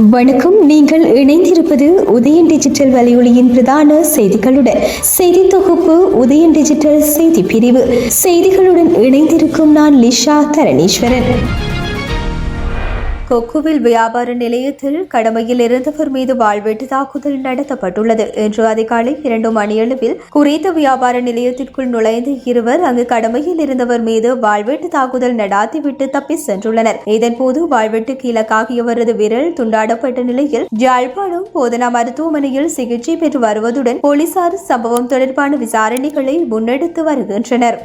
வணக்கம். நீங்கள் இணைந்திருப்பது உதயன் டிஜிட்டல் வலையொலியின் பிரதான செய்திகளுடன். செய்தி தொகுப்பு உதயன் டிஜிட்டல் செய்தி பிரிவு. செய்திகளுடன் இணைந்திருக்கும் நான் லிஷா தரணீஸ்வரன். கொக்குவில் வியாபார நிலையத்தில் கடமையில் இருந்தவர் மீது வாள்வெட்டு தாக்குதல் நடத்தப்பட்டுள்ளது. இன்று அதிகாலை 2 மணியளவில் குறித்த வியாபார நிலையத்திற்குள் நுழைந்த இருவர் அங்கு கடமையில் இருந்தவர் மீது வாள்வெட்டு தாக்குதல் நடாத்திவிட்டு தப்பி சென்றுள்ளனர். இதன்போது வாள்வெட்டுக்கு இலக்காகியவரது விரல் துண்டாடப்பட்ட நிலையில் யாழ்ப்பாணம் போதனா மருத்துவமனையில் சிகிச்சை பெற்று வருவதுடன் போலீசார் சம்பவம் தொடர்பான விசாரணைகளை முன்னெடுத்து வருகின்றனர்.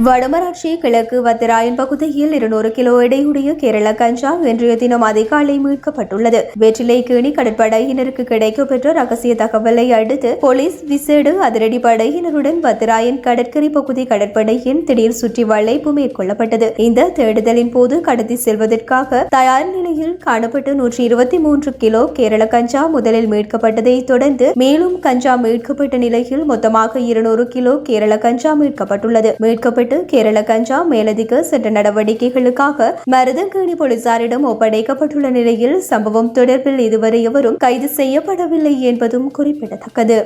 வடமராட்சி கிழக்கு வத்திராயன் பகுதியில் 200 கிலோ எடையுடைய கேரள கஞ்சா இன்றைய தினம் அதிகாலை மீட்கப்பட்டுள்ளது. வெற்றிலைக்கேணி கடற்படையினருக்கு கிடைக்கப்பெற்ற ரகசிய தகவலை அடுத்து போலீஸ் விசேட அதிரடி படையினருடன் வத்திராயன் கடற்கரை பகுதி கடற்படையின் திடீர் சுற்றி வளைப்பு மேற்கொள்ளப்பட்டது. இந்த தேடுதலின் போது கடத்தி செல்வதற்காக தயார் நிலையில் காணப்பட்ட 123 கிலோ கேரள கஞ்சா முதலில் மீட்கப்பட்டதை தொடர்ந்து மேலும் கஞ்சா மீட்கப்பட்ட நிலையில் மொத்தமாக 200 கிலோ கேரள கஞ்சா மீட்கப்பட்டுள்ளது. மீட்கப்பட்ட கேரள கஞ்சா மேலதிக சட்ட நடவடிக்கைகளுக்காக மருதங்கேணி போலீசாரிடம் ஒப்படைக்கப்பட்டுள்ள நிலையில் சம்பவம் தொடர்பில் இதுவரை எவரும் கைது செய்யப்படவில்லை என்பதும் குறிப்பிடத்தக்கது.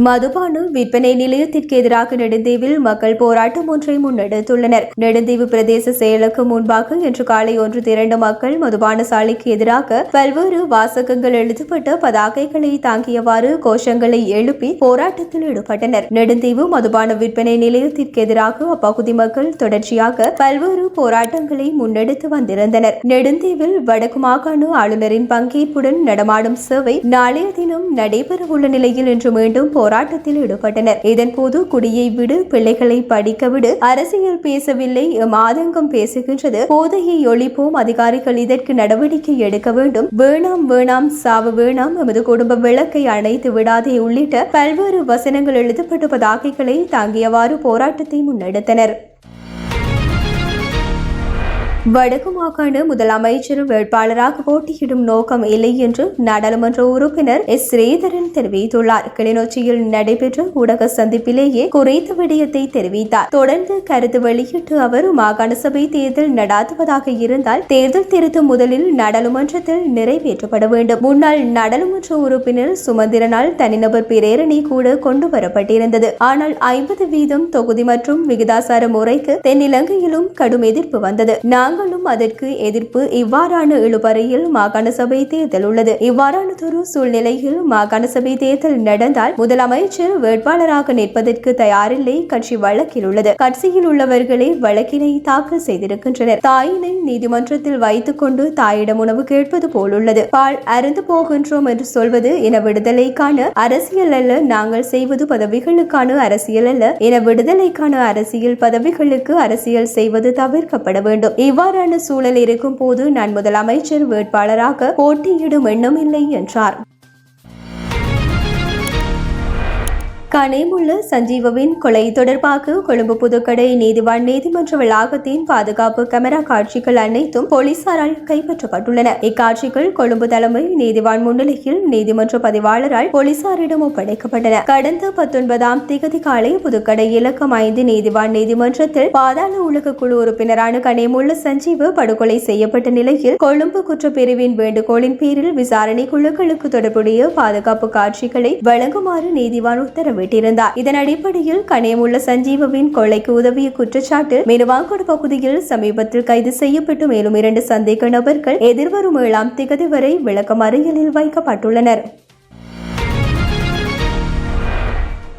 மதுபான விற்பனை நிலையத்திற்கு எதிராக நெடுந்தீவில் மக்கள் போராட்டம் ஒன்றை முன்னெடுத்துள்ளனர். நெடுந்தீவு பிரதேச செயலுக்கு முன்பாக இன்று காலை ஒன்று திரண்ட மக்கள் மதுபான சாலைக்கு எதிராக பல்வேறு வாசகங்கள் எழுதப்பட்ட பதாகைகளை தாங்கியவாறு கோஷங்களை எழுப்பி போராட்டத்தில் ஈடுபட்டனர். நெடுந்தீவு மதுபான விற்பனை நிலையத்திற்கு எதிராக அப்பகுதி மக்கள் தொடர்ச்சியாக பல்வேறு போராட்டங்களை முன்னெடுத்து வந்திருந்தனர். நெடுந்தீவில் வடக்கு மாகாண ஆளுநரின் பங்கேற்புடன் நடமாடும் சேவை நாளைய தினம் நடைபெறவுள்ள நிலையில் இன்று மீண்டும் போராட்டத்தில் ஈடுபட்டனர். இதன்போது குடியை விடு, பிள்ளைகளை படிக்க விடு, அரசியல் பேசவில்லை, ஆதங்கம் பேசுகின்றது, போதையை ஒழிப்போம், அதிகாரிகள் இதற்கு நடவடிக்கை எடுக்க வேண்டும், வேணாம் வேணாம், சாவு வேணாம், எமது குடும்ப விளக்கை அணைத்து விடாதே உள்ளிட்ட பல்வேறு வசனங்கள் எழுதப்பட்ட பதாகைகளை தாங்கியவாறு போராட்டத்தை முன்னெடுத்தனர். வடக்கு மாகாண முதலமைச்சர் வேட்பாளராக போட்டியிடும் நோக்கம் இல்லை என்று நாடாளுமன்ற உறுப்பினர் எஸ். ஸ்ரீதரன் தெரிவித்துள்ளார். கிளிநொச்சியில் நடைபெற்ற ஊடக சந்திப்பிலேயே குறித்த விடயத்தை தெரிவித்தார். தொடர்ந்து கருத்து வெளியிட்டு அவர் மாகாண சபை தேர்தல் நடாத்துவதாக இருந்தால் தேர்தல் திருத்தம் முதலில் நாடாளுமன்றத்தில் நிறைவேற்றப்பட வேண்டும். முன்னாள் நாடாளுமன்ற உறுப்பினர் சுமந்திரனால் தனிநபர் பிரேரணை கூட கொண்டு வரப்பட்டிருந்தது. ஆனால் 50% தொகுதி மற்றும் விகிதாசார முறைக்கு தென்னிலங்கையிலும் கடும் எதிர்ப்பு வந்தது. நாங்களும் அதற்கு எதிர்ப்பு. இவ்வாறான இழுபறையில் மாகாண சபை தேர்தல் உள்ளது. இவ்வாறானதொரு சூழ்நிலையில் மாகாண சபை தேர்தல் நடந்தால் முதலமைச்சர் வேட்பாளராக நிற்பதற்கு தயாரில்லை. கட்சி வழக்கில் உள்ளது. கட்சியில் உள்ளவர்களே வழக்கினை தாக்கல் செய்திருக்கின்றனர். தாயினை நீதிமன்றத்தில் வைத்துக் கொண்டு தாயிடம் உணவு கேட்பது போலுள்ளது. பால் அருந்து போகின்றோம் என்று சொல்வது இன விடுதலைக்கான அரசியல் அல்ல. நாங்கள் செய்வது பதவிகளுக்கான அரசியல் அல்ல. இன விடுதலைக்கான அரசியல், பதவிகளுக்கு அரசியல் செய்வது தவிர்க்கப்பட வேண்டும். இவ்வாறான சூழல் இருக்கும் போது நான் முதலமைச்சர் வேட்பாளராக போட்டியிடும் எண்ணம் இல்லை என்றார். கனேமுள்ள சஞ்சீவவின் கொலை தொடர்பாக கொழும்பு புதுக்கடை நீதிவான் நீதிமன்ற வளாகத்தின் பாதுகாப்பு கேமரா காட்சிகள் அனைத்தும் போலீசாரால் கைப்பற்றப்பட்டுள்ளன. இக்காட்சிகள் கொழும்பு தலைமை நீதிவான் முன்னிலையில் நீதிமன்ற பதிவாளரால் போலீசாரிடம் ஒப்படைக்கப்பட்டன. கடந்த 19ஆம் திகதி காலை புதுக்கடை இலக்கம் 5 நீதிவான் நீதிமன்றத்தில் பாதாள உலக குழு உறுப்பினரான கனேமுள்ள சஞ்சீவ படுகொலை செய்யப்பட்ட நிலையில் கொழும்பு குற்றப்பிரிவின் வேண்டுகோளின் பேரில் விசாரணை குழுக்களுக்கு தொடர்புடைய பாதுகாப்பு காட்சிகளை வழங்குமாறு நீதிவான் உத்தரவிட்டார். இதன் அடிப்படையில் கனேமுள்ள சஞ்சீவவின் கொலைக்கு உதவிய குற்றச்சாட்டு மினுவாங்கோடு பகுதியில் சமீபத்தில் கைது செய்யப்பட்டு மேலும் 2 சந்தேக நபர்கள் எதிர்வரும் 7ஆம் திகதி வரை விளக்கமறியலில் வைக்கப்பட்டுள்ளனர்.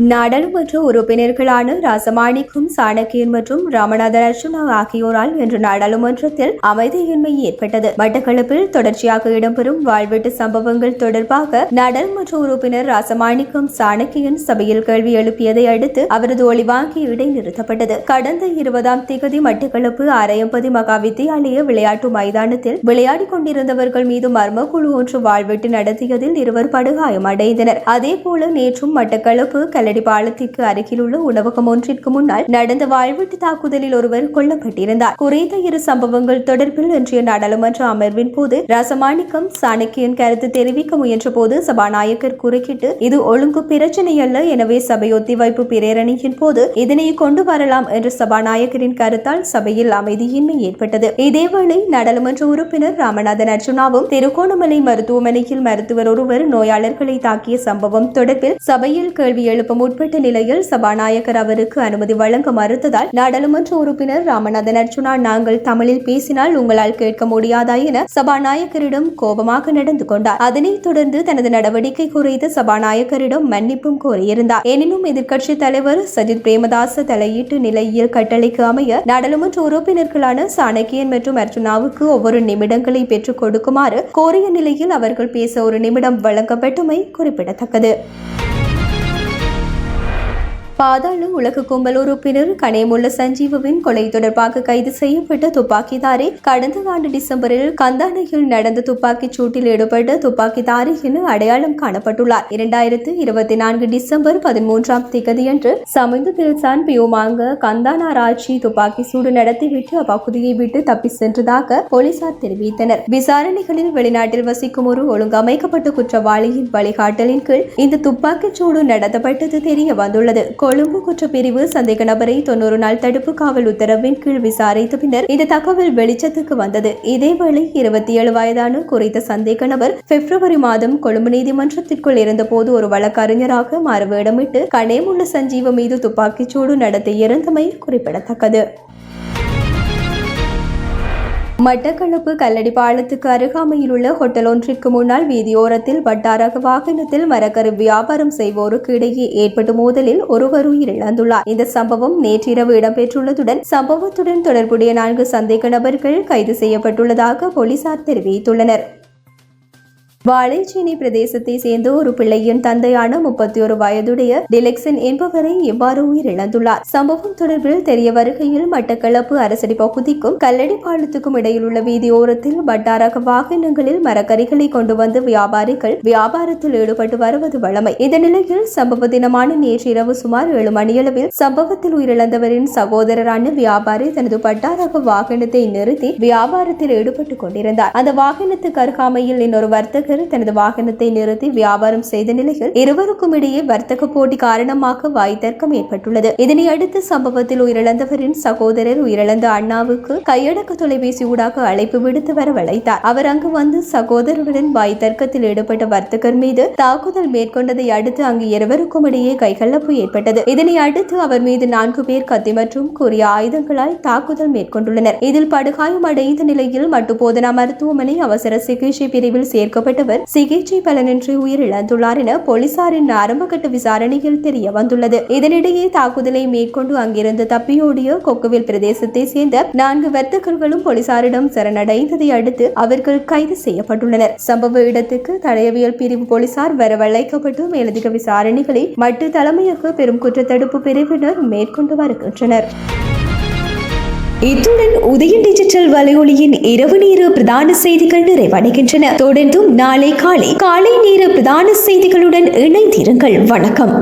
நாடாளுமன்ற உறுப்பினர்களான ராசமாணிக்கம், சாணக்கியன் மற்றும் ராமநாதன் அர்ஜுனா ஆகியோரால் இன்று நாடாளுமன்றத்தில் அமைதியின்மை ஏற்பட்டது. மட்டக்களப்பில் தொடர்ச்சியாக இடம்பெறும் வாழ்வெட்டு சம்பவங்கள் தொடர்பாக நாடாளுமன்ற உறுப்பினர் ராசமாணிக்கம், சாணக்கியன் சபையில் கேள்வி எழுப்பியதை அடுத்து அவரது ஒளிவாங்கி இடைநிறுத்தப்பட்டது. கடந்த 20ஆம் திகதி மட்டக்களப்பு ஆரையம்பதி மகா வித்தியாலய விளையாட்டு மைதானத்தில் விளையாடிக் கொண்டிருந்தவர்கள் மீது மர்ம குழு ஒன்று வாழ்வெட்டு நடத்தியதில் 2 படுகாயமடைந்தனர். அதேபோல நேற்றும் மட்டக்களப்பு கல்லடி பாலத்திற்கு அருகில் உள்ள உணவகம் ஒன்றிற்கு முன்னால் நடந்த வாழ்வீட்டு தாக்குதலில் ஒருவர் கொல்லப்பட்டிருந்தார். குறித்த இரு சம்பவங்கள் தொடர்பில் இன்றைய நாடாளுமன்ற அமர்வின் போது ரசமாணிக்கம் சாணக்கியன் கருத்து தெரிவிக்க முயன்ற போது சபாநாயகர் குறுக்கிட்டு இது ஒழுங்கு பிரச்சனை அல்ல, எனவே சபை ஒத்திவைப்பு பிரேரணையின் போது இதனை கொண்டு வரலாம் என்ற சபாநாயகரின் கருத்தால் சபையில் அமைதியின்மை ஏற்பட்டது. இதேவேளை நாடாளுமன்ற உறுப்பினர் ராமநாதன் அர்ஜுனாவும் திருகோணமலை மருத்துவமனையில் மருத்துவர் ஒருவர் நோயாளர்களை தாக்கிய சம்பவம் தொடர்பில் சபையில் கேள்வி எழுப்ப முற்பட்ட நிலையில் சபாநாயகர் அவருக்கு அனுமதி வழங்க மறுத்ததால் நாடாளுமன்ற உறுப்பினர் ராமநாதன் அர்ஜுனா நாங்கள் தமிழில் பேசினால் உங்களால் கேட்க முடியாதா என சபாநாயகரிடம் கோபமாக நடந்து கொண்டார். அதனைத் தொடர்ந்து தனது நடவடிக்கை குறித்து சபாநாயகரிடம் மன்னிப்பும் கோரியிருந்தார். எனினும் எதிர்க்கட்சி தலைவர் சஜித் பிரேமதாச தலையீட்டு நிலையில் கட்டளைக்கு அமைய நாடாளுமன்ற உறுப்பினர்களான சாணக்கியன் மற்றும் அர்ஜுனாவுக்கு ஒவ்வொரு நிமிடங்களை பெற்றுக் கொடுக்குமாறு கோரிய நிலையில் அவர்கள் பேச ஒரு நிமிடம் வழங்கப்பட்டுமை குறிப்பிடத்தக்கது. பாதாள உலக கும்பல் உறுப்பினர் கனேமுல்ல சஞ்சீவுவின் கொலை தொடர்பாக கைது செய்யப்பட்ட துப்பாக்கிதாரி கடந்த ஆண்டு டிசம்பரில் கந்தானையில் நடந்த துப்பாக்கிச் சூட்டில் ஈடுபட்ட துப்பாக்கிதாரி என அடையாளம் காணப்பட்டுள்ளார். 2024 டிசம்பர் 13ஆம் தேதியன்று சமிந்து பில்சான் பியோமாங்க கந்தானாராட்சி துப்பாக்கி சூடு நடத்திவிட்டு அப்பகுதியை விட்டு தப்பி சென்றதாக போலீசார் தெரிவித்தனர். விசாரணைகளில் வெளிநாட்டில் வசிக்கும் ஒரு ஒழுங்கமைக்கப்பட்ட குற்றவாளியின் வழிகாட்டலின் கீழ் இந்த துப்பாக்கிச் சூடு நடத்தப்பட்டது தெரிய வந்துள்ளது. கொழும்பு குற்றப்பிரிவு சந்தேக நபரை 90 நாள் தடுப்பு காவல் உத்தரவின் கீழ் விசாரித்த பின்னர் இந்த தகவல் வெளிச்சத்துக்கு வந்தது. இதேவேளை 27 வயதான குறித்த சந்தேக நபர் பிப்ரவரி மாதம் கொழும்பு நீதிமன்றத்திற்குள் இருந்தபோது ஒரு வழக்கறிஞராக மாறுவேடமிட்டு கனேமுல்ல சஞ்சீவ மீது துப்பாக்கிச்சூடு நடத்தியிருந்தமை குறிப்பிடத்தக்கது. மட்டக்களப்பு கல்லடி பாலத்துக்கு அருகாமையில் உள்ள ஹோட்டல் ஒன்றிற்கு முன்னால் வீதியோரத்தில் வட்டாரக வாகனத்தில் மரக்கறி வியாபாரம் செய்வோருக்கு இடையே ஏற்பட்ட மோதலில் ஒருவர் உயிரிழந்துள்ளார். இந்த சம்பவம் நேற்றிரவு இடம்பெற்றுள்ளதுடன் சம்பவத்துடன் தொடர்புடைய 4 சந்தேக நபர்கள் கைது செய்யப்பட்டுள்ளதாக போலீசார் தெரிவித்துள்ளனர். வாழைச்சேனை பிரதேசத்தை சேர்ந்த ஒரு பிள்ளையின் தந்தையான 31 வயதுடைய டிலெக்சன் என்பவரை எவ்வாறு உயிரிழந்துள்ளார். சம்பவம் தொடர்பில் தெரிய வருகையில் மட்டக்களப்பு அரசடி பகுதிக்கும் கல்லடி பாலத்துக்கும் இடையில் உள்ள வீதியோரத்தில் வட்டாரக வாகனங்களில் மரக்கறிகளை கொண்டு வந்து வியாபாரிகள் வியாபாரத்தில் ஈடுபட்டு வருவது வழமை. இந்த நிலையில் சம்பவ தினமான நேற்று இரவு சுமார் 7 மணியளவில் சம்பவத்தில் உயிரிழந்தவரின் சகோதரரான வியாபாரி தனது வட்டாரக வாகனத்தை நிறுத்தி வியாபாரத்தில் ஈடுபட்டுக் கொண்டிருந்தார். அந்த வாகனத்துக்கு அருகாமையில் இன்னொரு வர்த்தகர் தனது வாகனத்தை நிறுத்தி வியாபாரம் செய்த நிலையில் இருவருக்கும் இடையே வர்த்தக போட்டி காரணமாக வாய்த்தர்க்கம் ஏற்பட்டுள்ளது. இதனை அடுத்து சம்பவத்தில் உயிரிழந்தவரின் சகோதரர் உயிரிழந்த அண்ணாவுக்கு கையடக்க தொலைபேசி ஊடாக அழைப்பு விடுத்து வரவழைத்தார். அவர் அங்கு வந்து சகோதரருடன் வாய்த்தர்க்கத்தில் ஈடுபட்ட வர்த்தகர் மீது தாக்குதல் மேற்கொண்டதை அடுத்து அங்கு இருவருக்கும் இடையே கைகலப்பு ஏற்பட்டது. இதனை அடுத்து அவர் மீது 4 பேர் கத்தி மற்றும் கூறிய ஆயுதங்களால் தாக்குதல் மேற்கொண்டுள்ளனர். இதில் படுகாயம் அடைந்த நிலையில் மட்டுப்போதனா மருத்துவமனை அவசர சிகிச்சை பிரிவில் சேர்க்கப்பட்ட சிகிச்சை பலனின்றி உயிரிழந்துள்ளார் என போலீசாரின் ஆரம்பகட்ட விசாரணையில் தெரிய வந்துள்ளது. இதனிடையே தாக்குதலை மேற்கொண்டு அங்கிருந்து தப்பியோடிய கொக்குவில் பிரதேசத்தை சேர்ந்த 4 வர்த்தகர்களும் போலீசாரிடம் சரணடைந்ததை அடுத்து அவர்கள் கைது செய்யப்பட்டுள்ளனர். சம்பவ இடத்துக்கு தடயவியல் பிரிவு போலீசார் வரவழைக்கப்பட்டு மேலதிக விசாரணைகளை மட்டு தலைமையக பெரும் குற்றத்தடுப்பு பிரிவினர் மேற்கொண்டு வருகின்றனர். இத்துடன் உதயன் டிஜிட்டல் வலையொலியின் இரவு நேர பிரதான செய்திகள் நிறைவடைகின்றன. தொடர்ந்தும் நாளை காலை நேர பிரதான செய்திகளுடன் இணைந்திருங்கள். வணக்கம்.